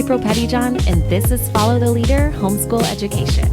April Pettyjohn, and this is Follow the Leader Homeschool Education.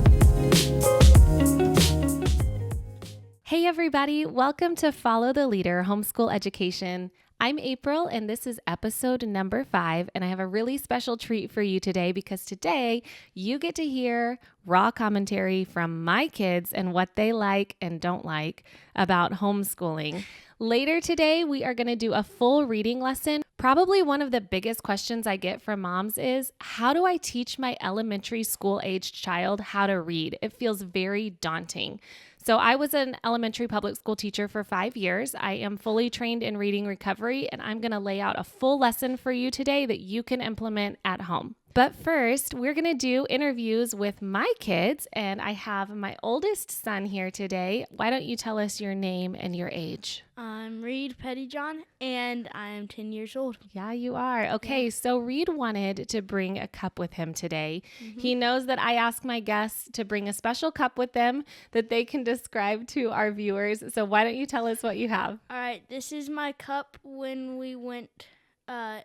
Hey everybody, welcome to Follow the Leader Homeschool Education. I'm April, and this is episode number 5, and I have a really special treat for you today because today you get to hear raw commentary from my kids and what they like and don't like about homeschooling. Later today, we are going to do a full reading lesson. Probably one of the biggest questions I get from moms is, how do I teach my elementary school-aged child how to read? It feels very daunting. So I was an elementary public school teacher for 5 years. I am fully trained in reading recovery, and I'm going to lay out a full lesson for you today that you can implement at home. But first, we're going to do interviews with my kids, and I have my oldest son here today. Why don't you tell us your name and your age? I'm Reed Pettyjohn, and I'm 10 years old. Yeah, you are. Okay, so Reed wanted to bring a cup with him today. He knows that I ask my guests to bring a special cup with them that they can describe to our viewers. So why don't you tell us what you have? All right, this is my cup when we went,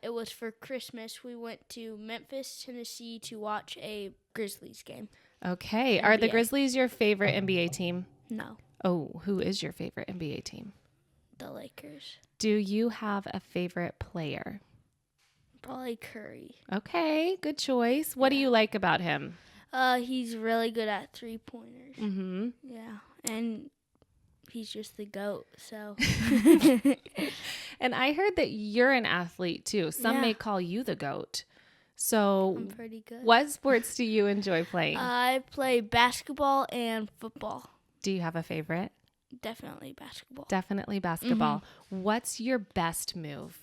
it was for Christmas. We went to Memphis, Tennessee to watch a Grizzlies game. Okay, are the NBA. Grizzlies your favorite NBA team? No, Oh, who is your favorite NBA team? the Lakers. Do you have a favorite player? Probably Curry. Okay, good choice. What do you like about him? He's really good at three-pointers. Mm-hmm. Yeah, and he's just the GOAT, so. And I heard that you're an athlete too. Some Yeah. may call you the GOAT. So I'm pretty good. what sports do you enjoy playing? I play basketball and football. Do you have a favorite? Definitely basketball. Definitely basketball. What's your best move?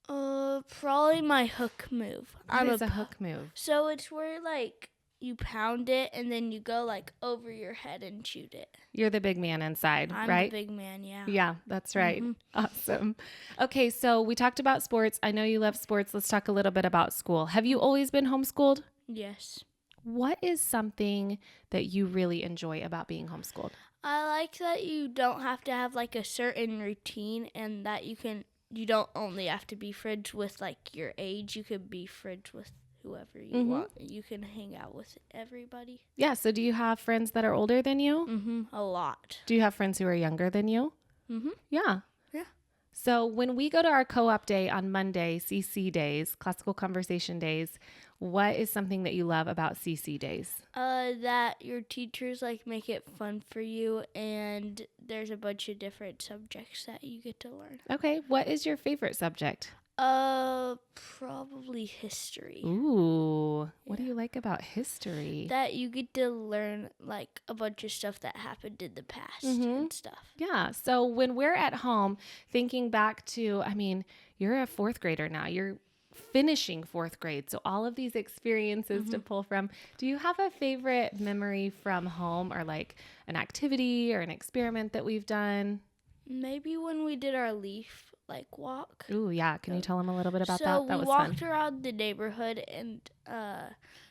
Probably my hook move. What is a hook move? So it's where like you pound it and then you go like over your head and shoot it. You're the big man inside, I'm right? the big man, yeah. Yeah, that's right. Awesome. Okay, so we talked about sports. I know you love sports. Let's talk a little bit about school. Have you always been homeschooled? Yes. What is something that you really enjoy about being homeschooled? I like that you don't have to have like a certain routine and that you don't only have to be friends with like your age. You could be friends with whoever you want. You can hang out with everybody. Yeah, so do you have friends that are older than you? A lot. Do you have friends who are younger than you? Yeah. Yeah. So when we go to our co-op day on Monday, CC days, classical conversation days, what is something that you love about CC days? That your teachers like make it fun for you, and there's a bunch of different subjects that you get to learn. Okay, what is your favorite subject? Probably history. Ooh, what do you like about history? That you get to learn like a bunch of stuff that happened in the past and stuff. Yeah, so when we're at home thinking back to, you're a 4th grader now. You're finishing 4th grade. So all of these experiences to pull from. Do you have a favorite memory from home or like an activity or an experiment that we've done? Maybe when we did our leaf like walk. Ooh, yeah. Can you tell them a little bit about that? That So was we walked fun. around the neighborhood and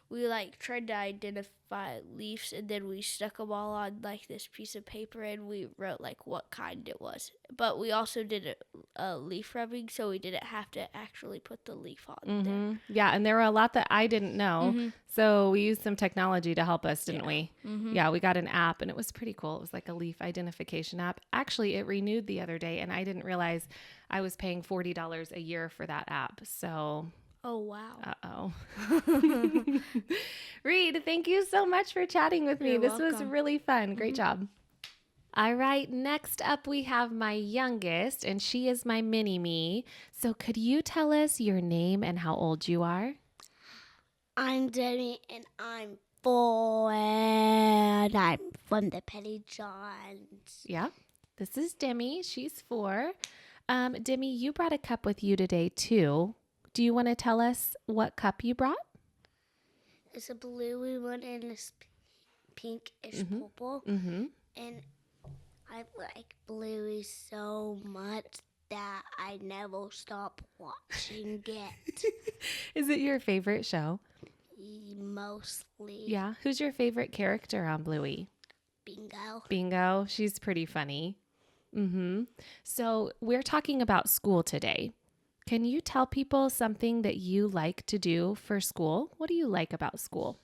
we like tried to identify leaves, and then we stuck them all on like this piece of paper and we wrote like what kind it was. But we also did a leaf rubbing, so we didn't have to actually put the leaf on there. Yeah, and there were a lot that I didn't know. So we used some technology to help us, didn't we? Yeah, we got an app and it was pretty cool. It was like a leaf identification app. Actually, it renewed the other day and I didn't realize I was paying $40 a year for that app. So, Oh, wow. uh-oh. Reed, thank you so much for chatting with me. You're This was welcome. really fun. Great job. All right, next up we have my youngest, and she is my mini-me. So could you tell us your name and how old you are? I'm Demi, and I'm 4, and I'm from the Pettyjohns. Yeah, this is Demi. She's 4. Demi, you brought a cup with you today too. Do you want to tell us what cup you brought? It's a bluey one and it's pinkish purple. And I like bluey so much that I never stop watching it. Is it your favorite show? Mostly. Yeah. Who's your favorite character on Bluey? Bingo. Bingo. She's pretty funny. So we're talking about school today. Can you tell people something that you like to do for school? What do you like about school?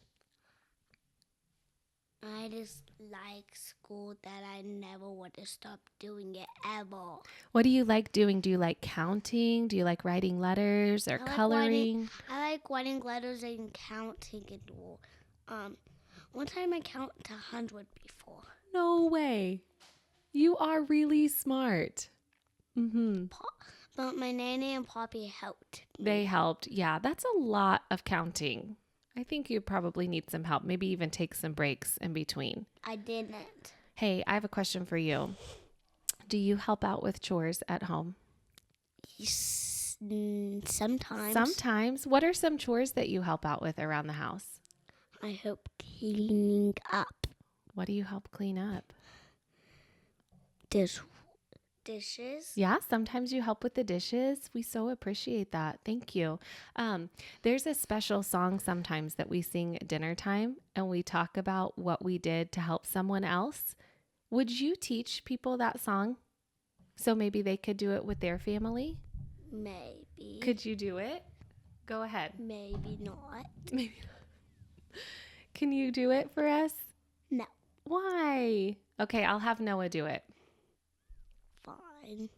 I just like school that I never want to stop doing it ever. What do you like doing? Do you like counting? Do you like writing letters or coloring? I like writing letters and counting and all. One time I counted to 100 before. No way. You are really smart. Mm-hmm. But my nanny and Poppy helped me. They helped. Yeah, that's a lot of counting. I think you probably need some help. Maybe even take some breaks in between. I didn't. Hey, I have a question for you. Do you help out with chores at home? Sometimes. Sometimes. What are some chores that you help out with around the house? I help cleaning up. What do you help clean up? Dishes. Yeah, sometimes you help with the dishes. We so appreciate that. Thank you. There's a special song sometimes that we sing at dinner time, and we talk about what we did to help someone else. Would you teach people that song so maybe they could do it with their family? Maybe. Could you do it? Go ahead. Maybe not. Maybe not. Can you do it for us? No. Why? Okay, I'll have Noah do it. Fine.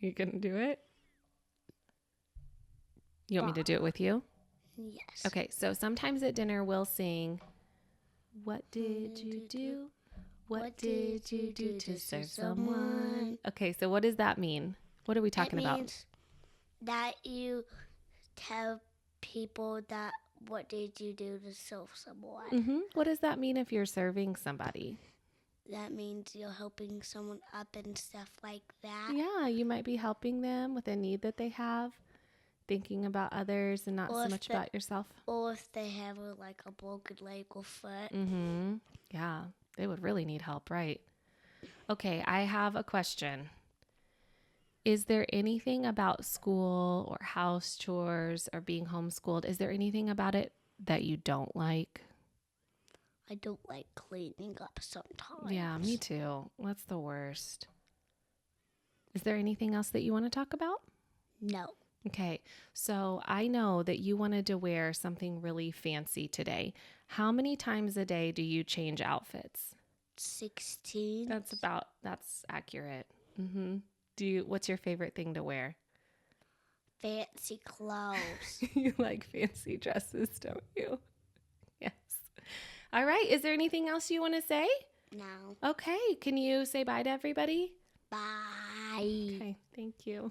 You gonna do it? You want me to do it with you? Yes. Okay, so sometimes at dinner we'll sing, "What did you do? What did you do to serve someone?" Okay, so what does that mean? What are we talking It about? means that you tell people that what did you do to serve someone. What does that mean if you're serving somebody? That means you're helping someone up and stuff like that. Yeah, you might be helping them with a need that they have, thinking about others and not Or so if much they- about yourself. Or if they have like a broken leg or foot. Yeah, they would really need help, right? Okay, I have a question. Is there anything about school or house chores or being homeschooled? Is there anything about it that you don't like? I don't like cleaning up sometimes. Yeah, me too. That's the worst. Is there anything else that you want to talk about? No. Okay, so I know that you wanted to wear something really fancy today. How many times a day do you change outfits? 16. That's accurate. What's your favorite thing to wear? Fancy clothes. You like fancy dresses, don't you? Yes. All right, is there anything else you want to say? No. Okay, can you say bye to everybody? Bye. Okay, thank you.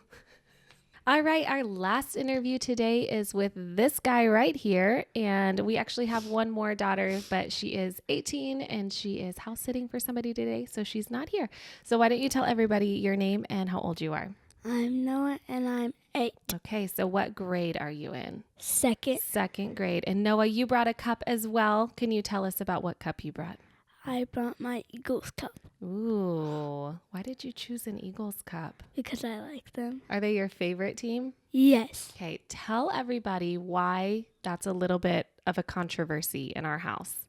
All right, our last interview today is with this guy right here. And we actually have one more daughter, but she is 18 and she is house sitting for somebody today, so she's not here. So why don't you tell everybody your name and how old you are? I'm Noah and I'm 8. Okay, so what grade are you in? Second, Second grade. And Noah, you brought a cup as well. Can you tell us about what cup you brought? I brought my Eagles cup Ooh, why did you choose an Eagles cup? because I like them. Are they your favorite team? Yes. Okay, tell everybody why that's a little bit of a controversy in our house.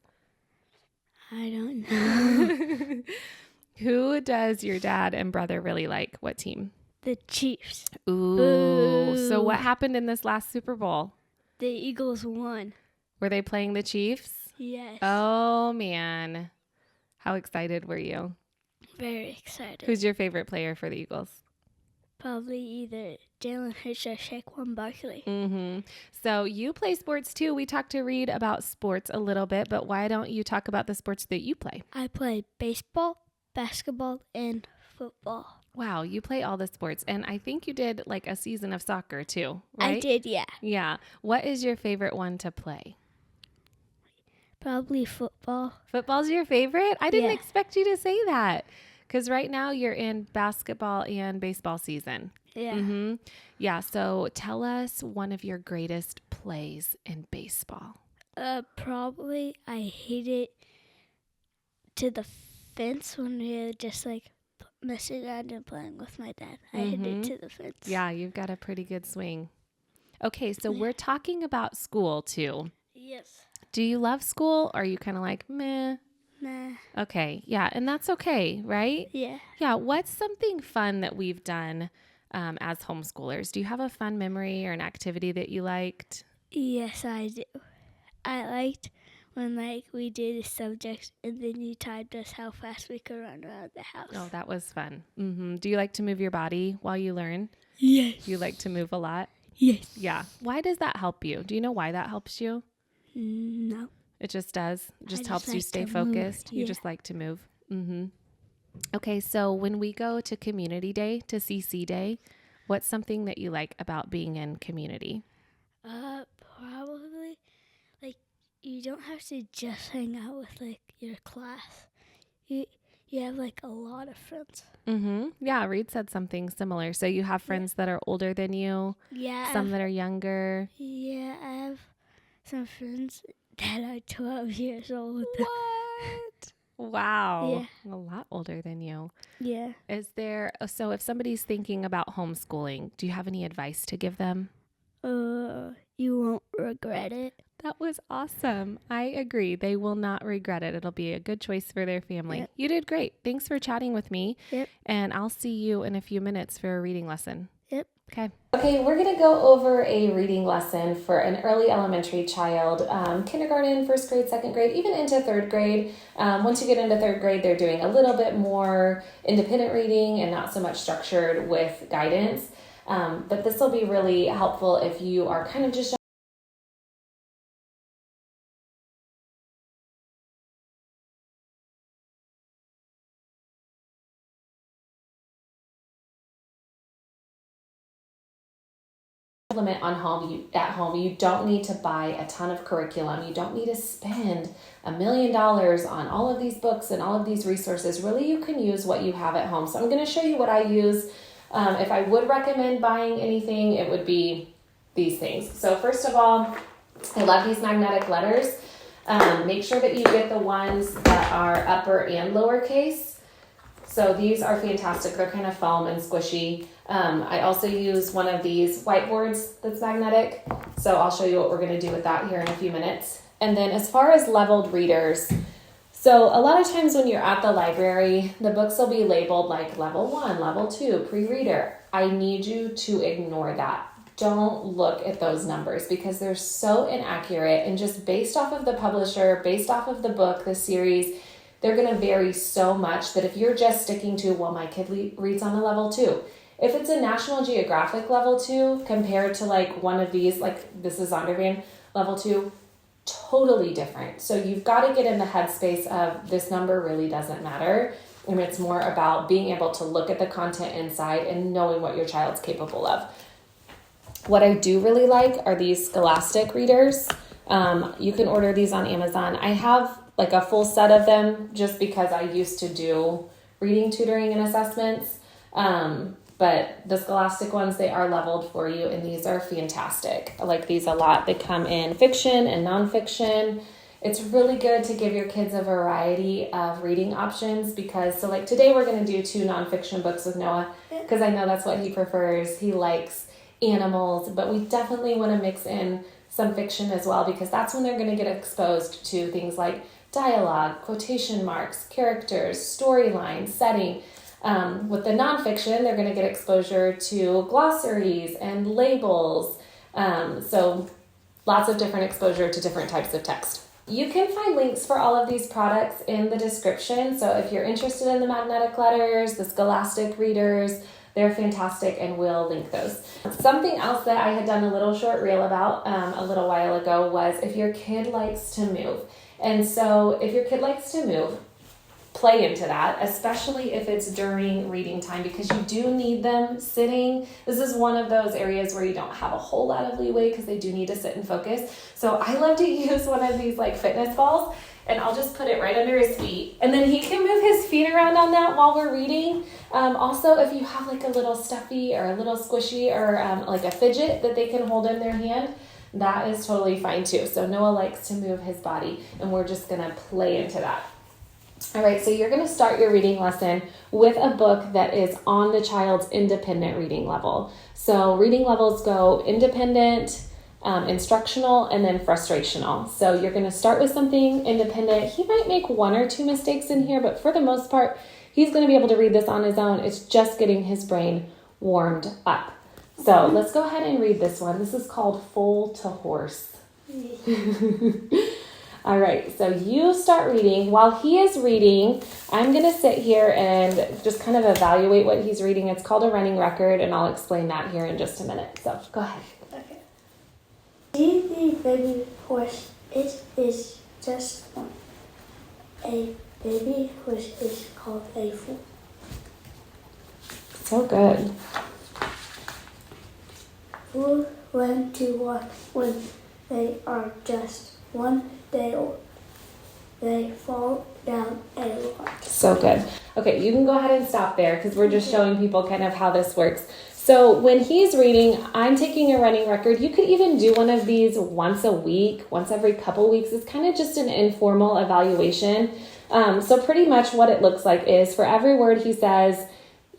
I don't know. Who does your dad and brother really like? What team? The Chiefs. Ooh, Boo. so what happened in this last Super Bowl? The Eagles won. Were they playing the Chiefs? Yes. Oh, man. How excited were you? Very excited. Who's your favorite player for the Eagles? Probably either Jalen Hurts or Saquon Barkley. So you play sports too. We talked to Reed about sports a little bit, but why don't you talk about the sports that you play? I play baseball, basketball, and football. Wow, you play all the sports. And I think you did like a season of soccer too, right? I did, yeah. Yeah. What is your favorite one to play? Probably football. Football's your favorite? I didn't Yeah. expect you to say that. Because right now you're in basketball and baseball season. Yeah. Yeah, so tell us one of your greatest plays in baseball. Probably I hit it to the fence when we were just like messing around and playing with my dad. I hit it to the fence. Yeah, you've got a pretty good swing. Okay, so we're talking about school too. Yes. Do you love school or are you kind of like, meh? Nah. Okay, yeah, and that's okay, right? Yeah. Yeah, what's something fun that we've done as homeschoolers. Do you have a fun memory or an activity that you liked? Yes, I do. I liked when we did a subject and then you timed us how fast we could run around the house. Oh, that was fun. Do you like to move your body while you learn? Yes. Do you like to move a lot? Yes. Yeah. Why does that help you? Do you know why that helps you? No. It just does. It just just helps you like stay to focused. move. You Yeah. just like to move. Okay, so when we go to Community Day, to CC Day, what's something that you like about being in community? Probably you don't have to just hang out with your class. You have a lot of friends. Yeah, Reed said something similar. So you have friends that are older than you, Yeah. some that are younger. Yeah, I have some friends that are 12 years old. What? Wow. Yeah. A lot older than you. Yeah. So if somebody's thinking about homeschooling, do you have any advice to give them? You won't regret it. That was awesome. I agree. They will not regret it. It'll be a good choice for their family. Yep. You did great. Thanks for chatting with me. Yep. And I'll see you in a few minutes for a reading lesson. Yep. Okay, we're going to go over a reading lesson for an early elementary child, kindergarten, first grade, second grade, even into third grade. Once you get into third grade, they're doing a little bit more independent reading and not so much structured with guidance. But this will be really helpful if you are kind of just implement at home. You don't need to buy a ton of curriculum. You don't need to spend $1 million on all of these books and all of these resources. Really, you can use what you have at home. So I'm going to show you what I use. If I would recommend buying anything, it would be these things. So first of all, I love these magnetic letters. Make sure that you get the ones that are upper and lowercase. So these are fantastic. They're kind of foam and squishy. I also use one of these whiteboards that's magnetic. So I'll show you what we're going to do with that here in a few minutes. And then as far as leveled readers, so a lot of times when you're at the library, the books will be labeled like level 1, level 2, pre-reader. I need you to ignore that. Don't look at those numbers because they're so inaccurate and just based off of the publisher, based off of the book, the series, they're going to vary so much that if you're just sticking to, well, my kid reads on a level 2. If it's a National Geographic level 2 compared to one of these, this is Zondervan level 2, totally different. So you've got to get in the headspace of this number really doesn't matter. And it's more about being able to look at the content inside and knowing what your child's capable of. What I do really like are these Scholastic readers. You can order these on Amazon. I have a full set of them just because I used to do reading tutoring and assessments. But the Scholastic ones, they are leveled for you, and these are fantastic. I like these a lot. They come in fiction and nonfiction. It's really good to give your kids a variety of reading options because, today we're going to do 2 nonfiction books with Noah because I know that's what he prefers. He likes animals, but we definitely want to mix in some fiction as well because that's when they're going to get exposed to things like dialogue, quotation marks, characters, storyline, setting. With the nonfiction, they're going to get exposure to glossaries and labels. So lots of different exposure to different types of text. You can find links for all of these products in the description. So if you're interested in the magnetic letters, the Scholastic readers, they're fantastic and we'll link those. Something else that I had done a little short reel about a little while ago was if your kid likes to move. And so if your kid likes to move, play into that, especially if it's during reading time because you do need them sitting. This is one of those areas where you don't have a whole lot of leeway because they do need to sit and focus. So I love to use one of these fitness balls and I'll just put it right under his feet and then he can move his feet around on that while we're reading. Also, if you have a little stuffy or a little squishy or a fidget that they can hold in their hand, that is totally fine too. So Noah likes to move his body and we're just going to play into that. All right, so you're going to start your reading lesson with a book that is on the child's independent reading level. So reading levels go independent, instructional, and then frustrational. So you're going to start with something independent. He might make 1 or 2 mistakes in here, but for the most part, he's going to be able to read this on his own. It's just getting his brain warmed up. So let's go ahead and read this one. This is called Foal to Horse. All right, so you start reading. While he is reading, I'm going to sit here and just kind of evaluate what he's reading. It's called a running record, and I'll explain that here in just a minute. So go ahead. Okay. See the baby horse. It is just one. A baby horse is called a foal. So good. Fool learn to walk when they are just 1 day old. They fall down a lot. So good. Okay, you can go ahead and stop there because we're just showing people kind of how this works. So when he's reading, I'm taking a running record. You could even do one of these once a week, once every couple weeks. It's kind of just an informal evaluation. So pretty much what it looks like is for every word he says,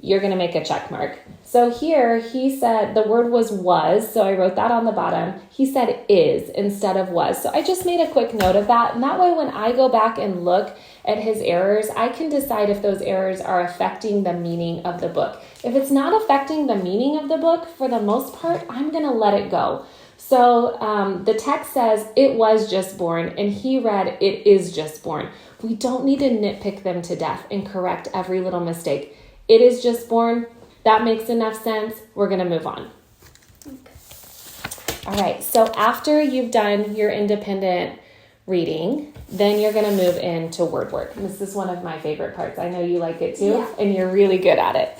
you're going to make a check mark. So here he said the word was, so I wrote that on the bottom. He said is instead of was. So I just made a quick note of that. And that way when I go back and look at his errors, I can decide if those errors are affecting the meaning of the book. If it's not affecting the meaning of the book, for the most part, I'm going to let it go. So the text says it was just born, and he read it is just born. We don't need to nitpick them to death and correct every little mistake. It is just born. That makes enough sense. We're going to move on. Okay. All right. So after you've done your independent reading, then you're going to move into word work. And this is one of my favorite parts. I know you like it too, Yeah. and you're really good at it.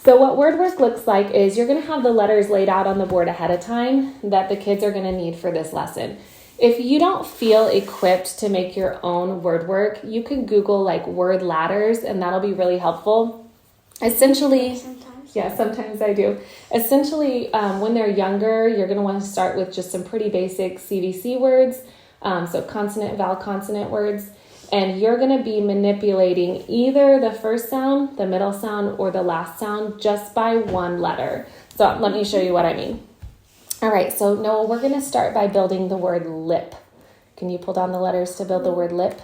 So what word work looks like is you're going to have the letters laid out on the board ahead of time that the kids are going to need for this lesson. If you don't feel equipped to make your own word work, you can Google like word ladders, and that'll be really helpful. Essentially, Sometimes. yeah, sometimes I do. Essentially, when they're younger, you're going to want to start with just some pretty basic CVC words, so consonant, vowel, consonant words, and you're going to be manipulating either the first sound, the middle sound, or the last sound just by one letter. So let me show you what I mean. All right, so Noah, we're going to start by building the word lip. Can you pull down the letters to build the word lip?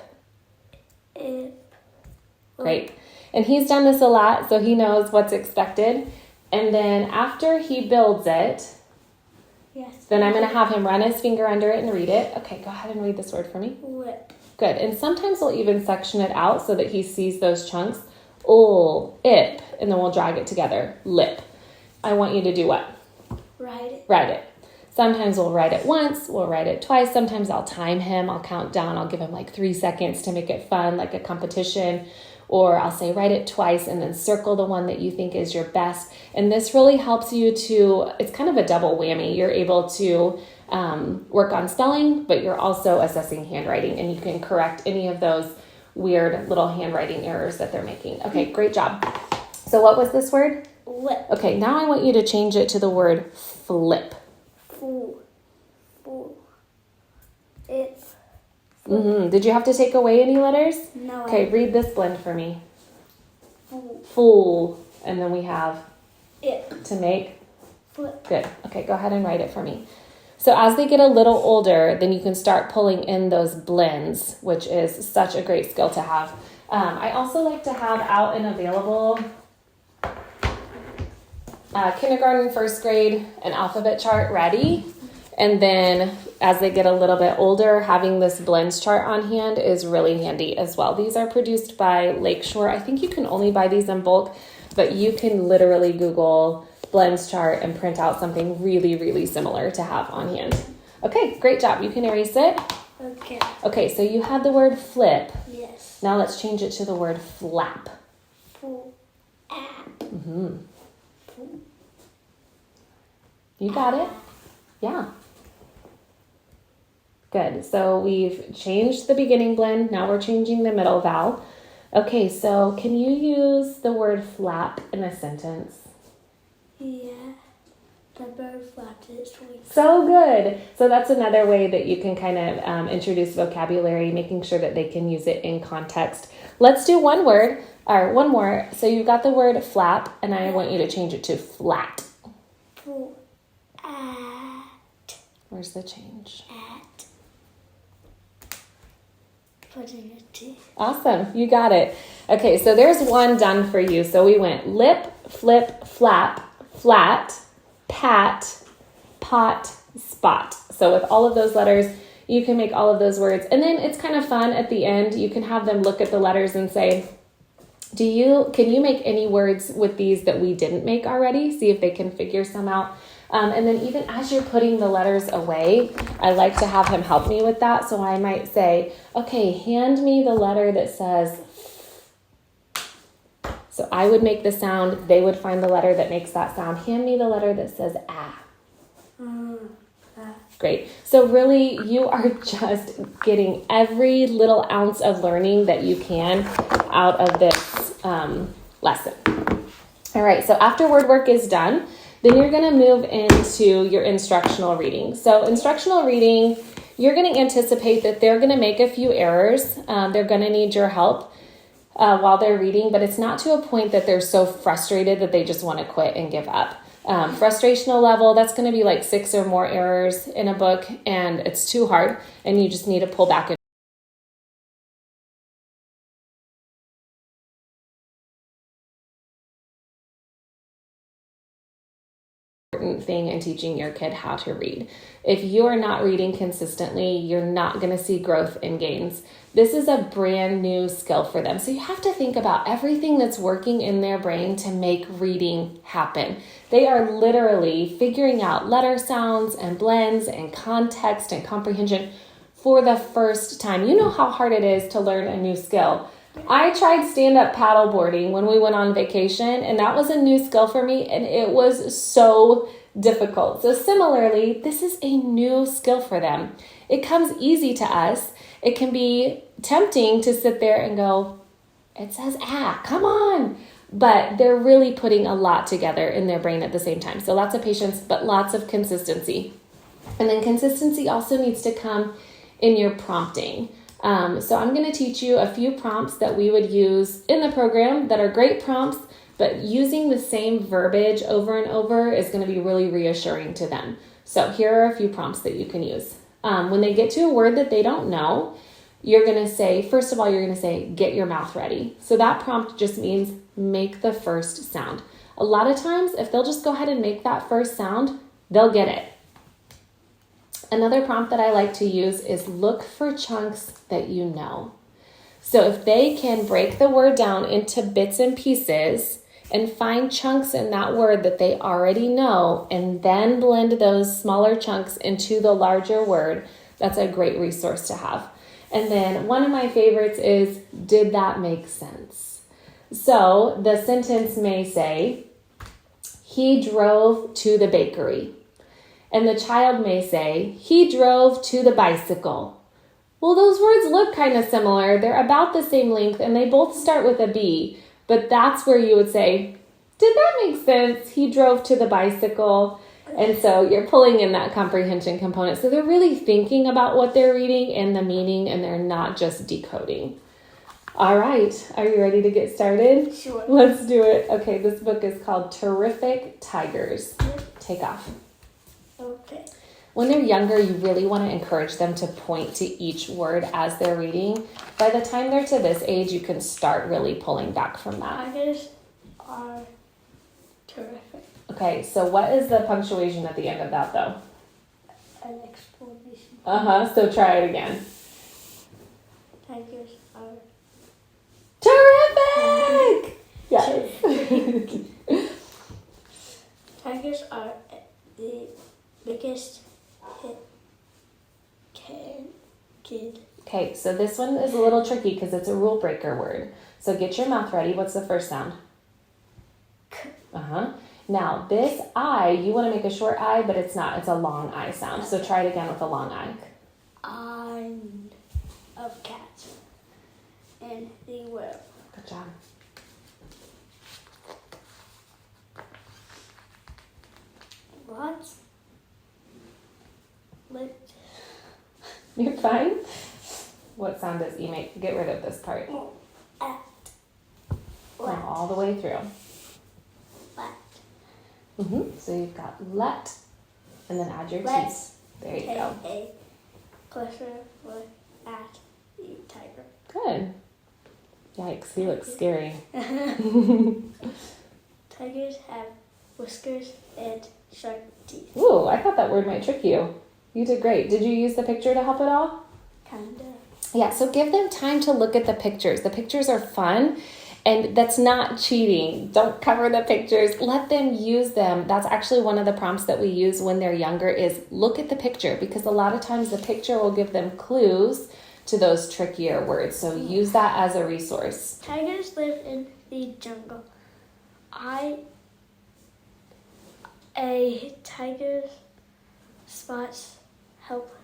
Great. And he's done this a lot, so he knows what's expected. And then after he builds it, Yes. then I'm going to have him run his finger under it and read it. Okay, go ahead and read this word for me. Lip. Good. And sometimes we'll even section it out so that he sees those chunks. Ip. And then we'll drag it together. Lip. I want you to do what? Write it. Write it. Sometimes we'll write it once, we'll write it twice. Sometimes I'll time him, I'll count down, I'll give him like 3 seconds to make it fun, like a competition. Or I'll say write it twice and then circle the one that you think is your best. And this really helps you to, it's kind of a double whammy. You're able to work on spelling, but you're also assessing handwriting, and you can correct any of those weird little handwriting errors that they're making. Okay, great job. So what was this word? Lip. Okay, now I want you to change it to the word flip. Fool. Fool. It. Did you have to take away any letters? No. Okay, read this blend for me. Fool. Fool. And then we have It. to make. Flip. Good. Okay, go ahead and write it for me. So as they get a little older, then you can start pulling in those blends, which is such a great skill to have. I also like to have out and available kindergarten, first grade, an alphabet chart ready. And then as they get a little bit older, having this blends chart on hand is really handy as well. These are produced by Lakeshore. I think you can only buy these in bulk, but you can literally Google blends chart and print out something really, really similar to have on hand. Okay, great job. You can erase it. Okay. Okay, so you had the word flip. Yes. Now let's change it to the word flap. Fool. App. Mm-hmm. You got it? Yeah. Good. So we've changed the beginning blend. Now we're changing the middle vowel. Okay, so can you use the word flap in a sentence? Yeah. The bird flapped its wings. So good. So that's another way that you can kind of introduce vocabulary, making sure that they can use it in context. Let's do one word, or one more. So you've got the word flap, and I want you to change it to flat. Fool. At. Where's the change? At. Put in a T. Awesome. You got it. Okay, so there's one done for you. So we went lip, flip, flap, flat, pat, pot, spot. So with all of those letters, you can make all of those words. And then it's kind of fun at the end. You can have them look at the letters and say, can you make any words with these that we didn't make already? See if they can figure some out. And then even as you're putting the letters away, I like to have him help me with that. So I might say, okay, hand me the letter that says. So I would make the sound. They would find the letter that makes that sound. Hand me the letter that says ah. Great. So really, you are just getting every little ounce of learning that you can out of this lesson. All right, so after word work is done, then you're going to move into your instructional reading. So instructional reading, you're going to anticipate that they're going to make a few errors. They're going to need your help while they're reading, but it's not to a point that they're so frustrated that they just want to quit and give up. Frustrational level, that's going to be like 6 or more errors in a book, and it's too hard, and you just need to pull back. Important thing in teaching your kid how to read. If you are not reading consistently, you're not going to see growth and gains. This is a brand new skill for them. So you have to think about everything that's working in their brain to make reading happen. They are literally figuring out letter sounds and blends and context and comprehension for the first time. You know how hard it is to learn a new skill. I tried stand-up paddleboarding when we went on vacation, and that was a new skill for me, and it was so difficult. So similarly, this is a new skill for them. It comes easy to us. It can be tempting to sit there and go, it says ah, come on. But they're really putting a lot together in their brain at the same time. So lots of patience, but lots of consistency. And then consistency also needs to come in your prompting. So I'm going to teach you a few prompts that we would use in the program that are great prompts, but using the same verbiage over and over is going to be really reassuring to them. So here are a few prompts that you can use. When they get to a word that they don't know, you're going to say, first of all, you're going to say, get your mouth ready. So that prompt just means make the first sound. A lot of times, if they'll just go ahead and make that first sound, they'll get it. Another prompt that I like to use is look for chunks that you know. So if they can break the word down into bits and pieces and find chunks in that word that they already know and then blend those smaller chunks into the larger word, that's a great resource to have. And then one of my favorites is, did that make sense? So the sentence may say, he drove to the bakery. And the child may say, he drove to the bicycle. Well, those words look kind of similar. They're about the same length, and they both start with a B. But that's where you would say, did that make sense? He drove to the bicycle. And so you're pulling in that comprehension component. So they're really thinking about what they're reading and the meaning, and they're not just decoding. All right. Are you ready to get started? Sure. Let's do it. Okay, this book is called Terrific Tigers. Take off. Okay. When they're younger, you really want to encourage them to point to each word as they're reading. By the time they're to this age, you can start really pulling back from that. Tigers are terrific. Okay, so what is the punctuation at the end of that, though? An explanation. So try it again. Tigers are Terrific! Yes. tigers are the biggest kid. Okay, so this one is a little tricky because it's a rule breaker word. So get your mouth ready. What's the first sound? K. Now, this I, you want to make a short I, but it's not. It's a long I sound. So try it again with a long I. I'm of cats. And they will. Good job. Lots. You're fine? What sound does E make? Get rid of this part. At. Come all the way through. Let. So you've got let, and then add your Let. T's. There you go. A closer look at the tiger. Good. Yikes, he looks scary. Tigers have whiskers, and sharp teeth. Ooh, I thought that word might trick you. You did great. Did you use the picture to help at all? Kinda. Yeah, so give them time to look at the pictures. The pictures are fun, and that's not cheating. Don't cover the pictures. Let them use them. That's actually one of the prompts that we use when they're younger is look at the picture, because a lot of times the picture will give them clues to those trickier words. So use that as a resource. Tigers live in the jungle. A tiger's spots help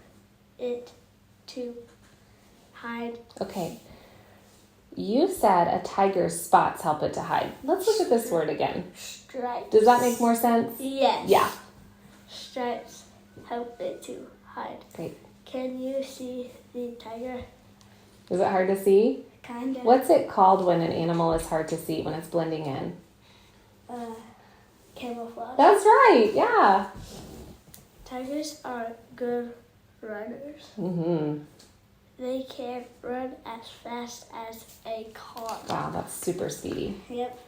it to hide. Okay. You said a tiger's spots help it to hide. Let's look at this word again. Stripes. Does that make more sense? Yes. Yeah. Stripes help it to hide. Great. Can you see the tiger? Is it hard to see? Kinda. What's it called when an animal is hard to see, when it's blending in? Camouflage. That's right. Yeah. Tigers are good runners. Mm-hmm. They can run as fast as a car. Wow, that's super speedy. Yep.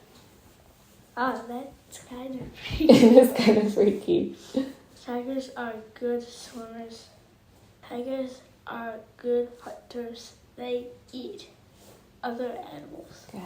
Oh, that's kind of It is kind of freaky. Tigers are good swimmers. Tigers are good hunters. They eat other animals. Good.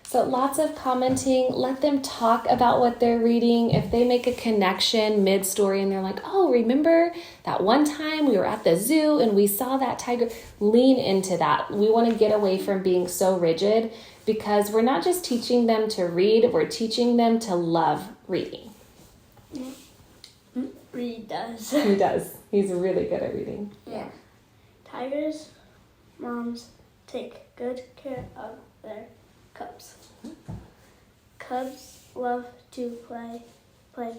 So lots of commenting. Let them talk about what they're reading. If they make a connection mid-story and they're like, oh, remember that one time we were at the zoo and we saw that tiger? Lean into that. We want to get away from being so rigid, because we're not just teaching them to read, we're teaching them to love reading. Reed does. He does. He's really good at reading. Yeah. Tigers' moms take good care of their cubs. Cubs love to play. That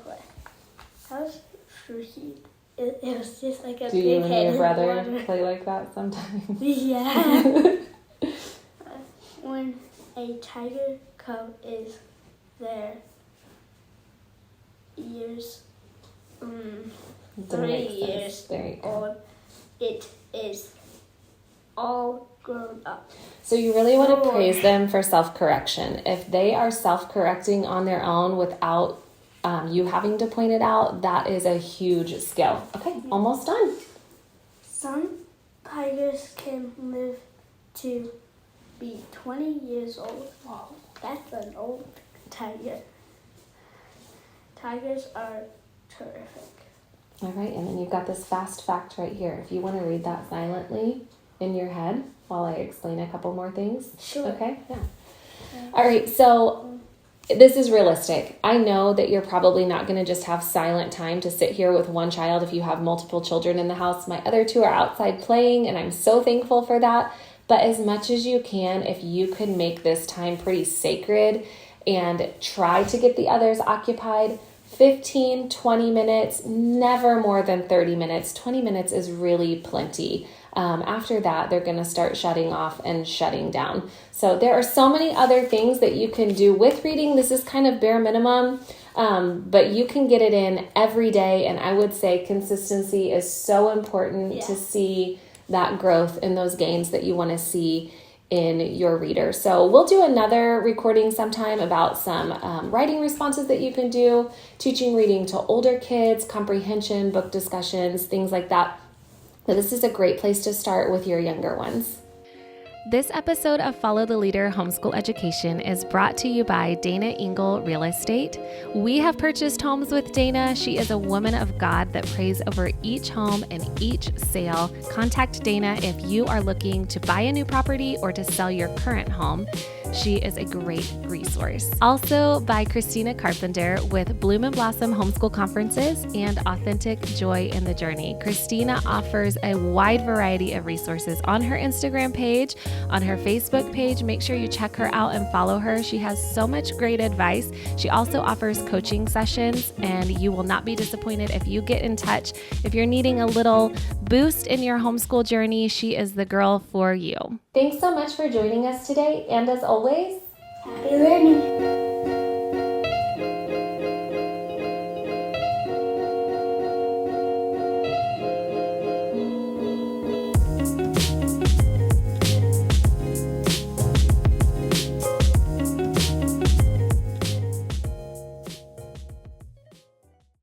was freaky. It was just like a Do you big and head your in brother water. play like that sometimes? Yeah. When a tiger cub is their years, Didn't 3 make sense. years There you go. old, it is all grown up. So you really want to Four. praise them for self-correction. If they are self-correcting on their own without you having to point it out, that is a huge skill. Okay, almost done. Some tigers can live to be 20 years old. Wow, that's an old tiger. Tigers are terrific. All right, and then you've got this fast fact right here. If you want to read that silently in your head while I explain a couple more things. Sure. Okay, yeah. All right, so this is realistic. I know that you're probably not going to just have silent time to sit here with one child if you have multiple children in the house. My other two are outside playing, and I'm so thankful for that. But as much as you can, if you could make this time pretty sacred and try to get the others occupied, 15, 20 minutes, never more than 30 minutes. 20 minutes is really plenty. After that, they're going to start shutting off and shutting down. So there are so many other things that you can do with reading. This is kind of bare minimum, but you can get it in every day. And I would say consistency is so important to see that growth in those gains that you want to see in your reader. So we'll do another recording sometime about some writing responses that you can do, teaching reading to older kids, comprehension, book discussions, things like that. So this is a great place to start with your younger ones. This episode of Follow the Leader Homeschool Education is brought to you by Dana Engel Real Estate. We have purchased homes with Dana. She is a woman of God that prays over each home and each sale. Contact Dana if you are looking to buy a new property or to sell your current home. She is a great resource. Also by Christina Carpenter with Bloom and Blossom Homeschool Conferences and Authentic Joy in the Journey. Christina offers a wide variety of resources on her Instagram page, on her Facebook page. Make sure you check her out and follow her. She has so much great advice. She also offers coaching sessions, and you will not be disappointed if you get in touch. If you're needing a little boost in your homeschool journey, she is the girl for you. Thanks so much for joining us today, and as always, Happy learning.